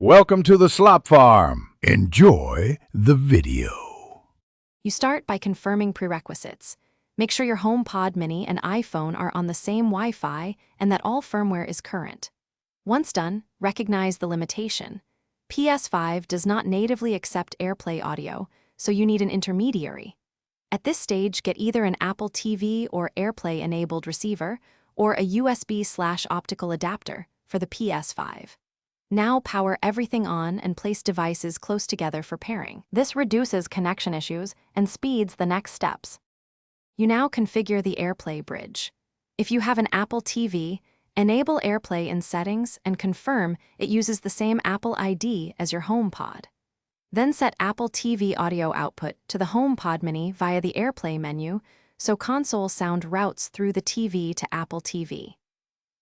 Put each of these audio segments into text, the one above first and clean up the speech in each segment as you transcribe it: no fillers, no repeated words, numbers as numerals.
Welcome to the Slop Farm. Enjoy the video. You start by confirming prerequisites. Make sure your HomePod mini and iPhone are on the same Wi-Fi and that all firmware is current. Once done, recognize the limitation. Ps5 does not natively accept AirPlay audio, so you need an intermediary. At this stage, get either an Apple TV or AirPlay-enabled receiver or a USB/optical adapter for the Ps5. Now power everything on and place devices close together for pairing. This reduces connection issues and speeds the next steps. You now configure the AirPlay bridge. If you have an Apple TV, enable AirPlay in settings and confirm it uses the same Apple ID as your HomePod. Then set Apple TV audio output to the HomePod mini via the AirPlay menu so console sound routes through the TV to Apple TV.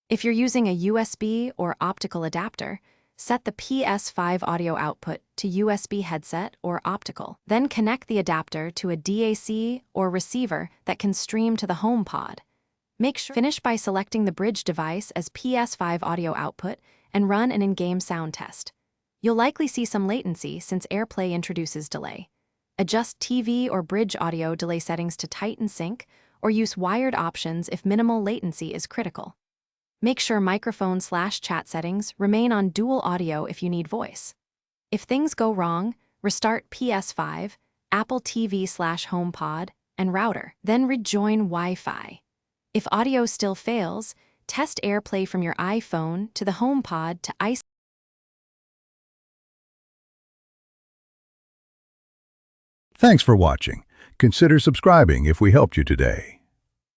If you're using a USB or optical adapter, set the Ps5 audio output to USB headset or optical. Then connect the adapter to a DAC or receiver that can stream to the HomePod. Finish by selecting the bridge device as Ps5 audio output and run an in-game sound test. You'll likely see some latency since AirPlay introduces delay. Adjust TV or bridge audio delay settings to tight and sync, or use wired options if minimal latency is critical. Make sure microphone/chat settings remain on dual audio if you need voice. If things go wrong, restart Ps5, Apple TV/HomePod, and router. Then rejoin Wi-Fi. If audio still fails, test AirPlay from your iPhone to the HomePod to isolate. Thanks for watching. Consider subscribing if we helped you today.